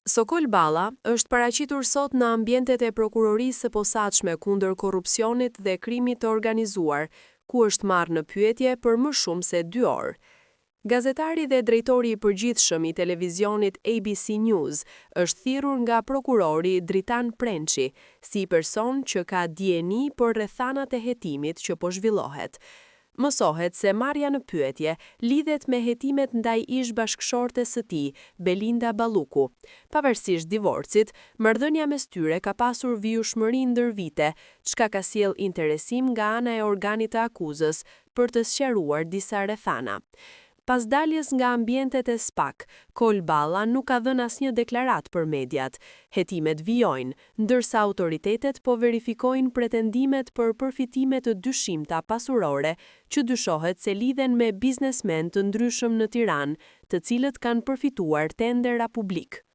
Sokol Balla është paraqitur sot në ambientet e prokurorisë së posaçme kundër korrupsionit dhe krimit të organizuar, ku është marrë në pyetje për më shumë se 2 orë. Gazetari dhe drejtori i përgjithshëm i televizionit ABC News është thirrur nga prokurori Dritan Prençi si person që ka dijeni për rrethanat e hetimit që po zhvillohet. Mësohet se marrja në pyetje lidhet me hetimet ndaj ish-bashkëshortes së tij, Belinda Balluku. Pavarësisht divorcit, marrëdhënia mes tyre ka pasur vijshmëri ndër vite, çka ka sjell interesim nga ana e organit të akuzës për të sqaruar disa rrethana. Pas daljes nga ambientet e SPAK, Kol Balla nuk ka dhënë asnjë deklaratë për mediat. Hetimet vijojnë, ndërsa autoritetet po verifikojnë pretendimet për përfitime të dyshimta pasurore, që dyshohet se lidhen me biznesmen të ndryshëm në Tiranë, të cilët kanë përfituar tendera publik.